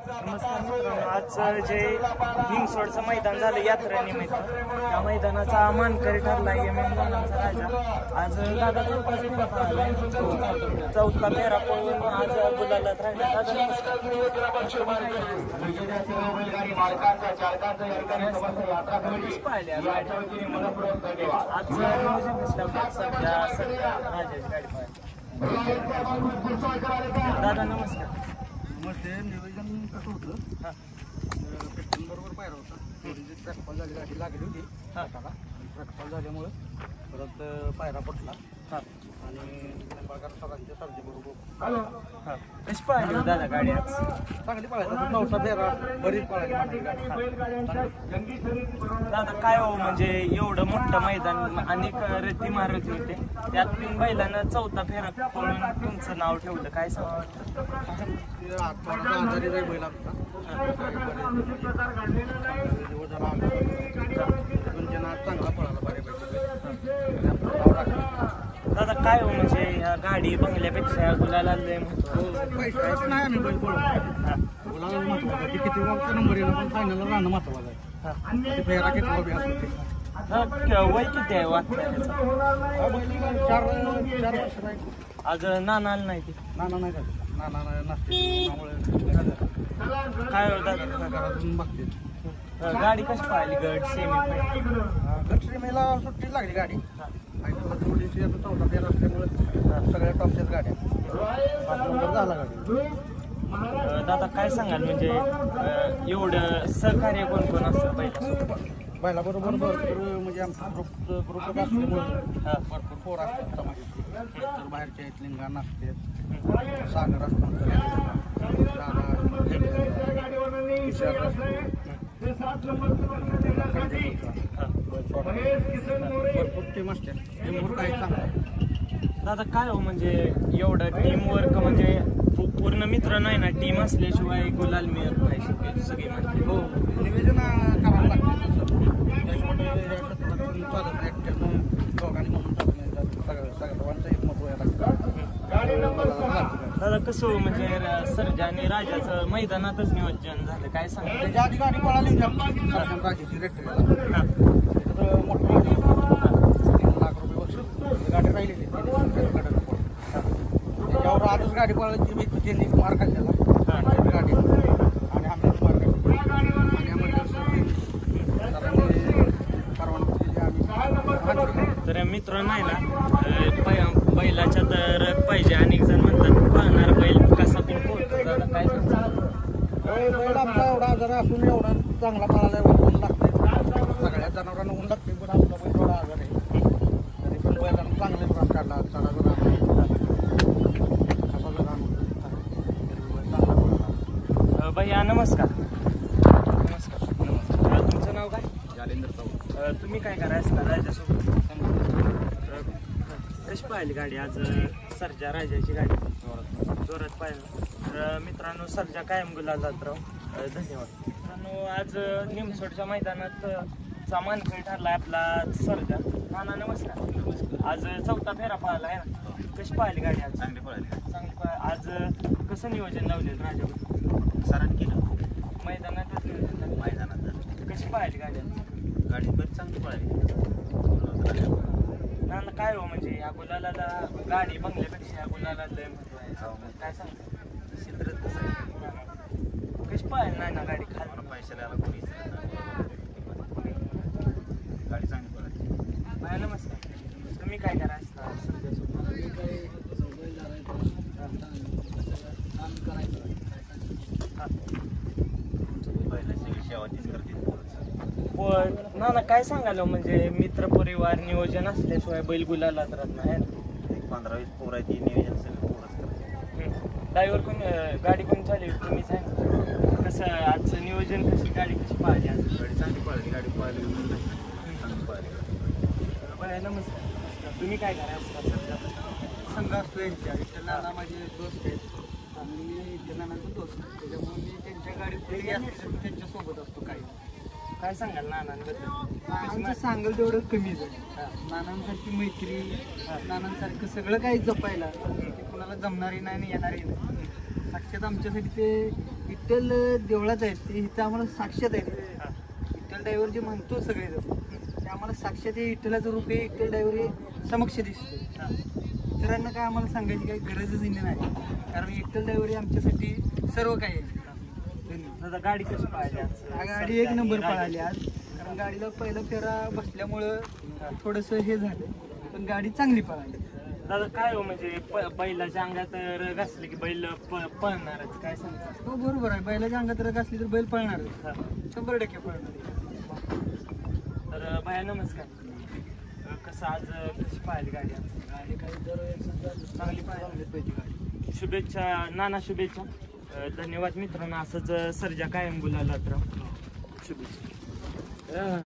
नमस्कार मित्रांनो, आज जे भीमसोडचं मैदान झालं यात्रेनिमित्त, त्या मैदानाचा मानकरी ठरला MM दादांचा राजा. आज दादा चौथा फेरा पळून आज गुलालात राहिला. दादा नमस्कार. पाहिले आज सध्या राजाची गाडी पाहिजे. दादा नमस्कार. नमस्ते. नियोजन कसं होतं? बरोबर पाहिलं होतं. ट्रॅकफॉल झाली, गाडी लागली होती हाताला. ट्रॅकफॉल झाल्यामुळं परत पायरा पडला आणि सरांच्या सर्जी बरोबर कशी पाहिली दादा गाडी आज? चांगली पळायची. नवसा फेरा बरीच पळायची गाडी. दादा काय हो, म्हणजे एवढं मोठं मैदान, अनेक रती मारत होते, त्यात 3 बैलांना चौथा फेरा पळून तुमचं नाव ठेवलं, काय सांगा? आजारी जाईल बैल आमचा. चांगला पळाला बऱ्यापैकी. दादा काय हो, म्हणजे ह्या गाडी बंगल्यापेक्षा गुलाला लय पैसे नाही आम्ही बैल पळू गुलाला महत्वाचं. की किती वरचा नंबर येईल पण फायनलला राहणं महत्वाचं आहे. फेरा किती उभी असतो ते. वय किती आहे वाटतं? 4 वर्ष नाही. आज नानाला नाही ते. नाना नाही का? नाना नसते त्यामुळे काय हो दादा बघते. गाडी कशी पाहिली? गट सेमी गट सेमीला सुट्टी लागली गाडी. थोडीशी चौथा फेर असल्यामुळे सगळ्या टॉपच्याच गाड्या 5 नंबर झाला गाडी. दादा काय सांगाल, म्हणजे एवढं सहकार्य कोण कोण असतं बैलासोबत? बैलाबरोबर भरपूर म्हणजे आमचा ग्रुप असल्यामुळे भरपूर पोर असतात समाजाचे. तर बाहेरच्या आहेत, लिंगाण असतात, सागर असतात, भरपूर टीम असतात. टीमवर काही चांगलं. दादा काय हो, म्हणजे एवढं टीम वर्क, म्हणजे पूर्ण मित्र नाही ना, टीम असल्याशिवाय गुलाल मिळत पाहिजे सगळे म्हणते. हो, नियोजन करावं लागतं. त्याच्यामुळे चालत नाही. दोघांनी म्हणून सर्वांचं एक महत्व यायला लागतं. दादा कसं हो, म्हणजे सर्जा आणि राजाचं मैदानातच नियोजन झालं, काय सांगा? त्याच्या आधी गाडी पळाली राजाची रेट्रीला. मोठं 3 लाख रुपये वर्ष गाडी राहिलेली. त्याच्यावर आजच गाडी पळायची मी त्यांनी मार खाल्लेला गाडी आणि आम्ही मार खाल्ली आणि तर मित्र नाही ना, बैलाच्या तर पाहिजे. अनेक जण म्हणतात पाहणार बैल कसा पण पोहतो. दादा काय सांगतात? बैल आमचा एवढा आजार असून एवढा चांगला पळाला ऊन लागते. सगळ्या जनावरांना ऊन लागते, पण आमचा बैल थोडा आजार आहे. तरी पण बैलांना चांगले प्रास काढला. चढा भैया नमस्कार. नमस्कार. तुमचं नाव काय? जालेंद्र चौक. तुम्ही काय करायचं राजासोबत? कशी पाहिली गाडी आज? सर्जा राजाची गाडी जोरात पाहिलं. तर मित्रांनो, सर्जा कायम गुलाल जात राव. धन्यवाद मित्रांनो. आज निमसोडच्या मैदानात मानकरी ठरला आपला सर्जा. नाना नमस्कार. आज चौथा फेरा पाहिला आहे ना, कशी पाहिली गाडी आज? चांगली पळाली. चांगली आज कसं नियोजन लावलेलं राजावर? सरांनी केलं मैदानातच नियोजन. मैदानात. कशी पाहिली गाडी आज? गाडी बरी चांगली पळाली. नाना काय हो, म्हणजे या गुलाला गाडी बंगल्यापेक्षा या गुलाला लय महत्व आहे, काय सांगता? चित्र कसं आहे? कशी पाहिली नाही ना गाडी? खाली पैशाला याला कोणी गाडी चांगली पळाली. बाय नमस्कार. तुम्ही काय करायचं सध्यासोबत? नाना काय सांगायला, म्हणजे मित्र परिवार नियोजन असल्याशिवाय बैल गुलाला राहत नाही. 15-20 पोरं आहे, ती नियोजन सगळं पोरच करते. ड्रायव्हर कोण, गाडी कोण चालली? तुम्हीच आहे ना? कसं आजचं नियोजन, कशी गाडी कशी पाहिली आज? गाडी चांगली पळाली. गाडी पळाली चांगली पळाली. बाय नमस्कार. तुम्ही काय करायचं सध्या? संघ असतो यांच्या. इथं नाना माझे दोस्त आहेत आणि मी इथे नानाचा दोस्त. त्याच्यामुळे मी त्यांच्या गाडीत त्यांच्यासोबत असतो. काही काय सांगाल नानांबद्दल? आमचं सांगाल तेवढं कमीच आहे. नानांसारखी मैत्री, नानांसारखं सगळं काही जपायला ते कोणाला जमणारी नाही आणि येणारही नाही. साक्षात आमच्यासाठी ते विठ्ठल देवळात आहेत ते इथं आम्हाला साक्षात आहेत. विठ्ठल ड्रायव्हर जे म्हणतो सगळे ते आम्हाला साक्षात हे विठ्ठलाचं रूप आहे. विठ्ठल ड्रायव्हर हे समक्ष दिसतो. इतरांना काय आम्हाला सांगायची काही गरजच नाही, कारण विठ्ठल ड्रायव्हर हे आमच्यासाठी सर्व काही आहे. दादा गाडी कशी पाहिली आज? गाडी एक नंबर पळाली आज, कारण गाडीला पहिला फेरा बसल्यामुळं थोडंसं हे झालं, पण गाडी चांगली पळाली. दादा काय हो म्हणजे बैलाच्या अंगात रग असले की बैल पळणारच, काय सांगतात? हो बरोबर आहे, बैलाच्या अंगात रग असली तर बैल पळणार, 100% पळणार. तर भैया नमस्कार. कसं आज कशी पाहिली गाडी आज? गाडी काही तर चांगली पाहिजे गाडी. शुभेच्छा नाना, शुभेच्छा. धन्यवाद मित्रांनो. असंच सर्जा कायम बोलायला तर शुभेच्छा.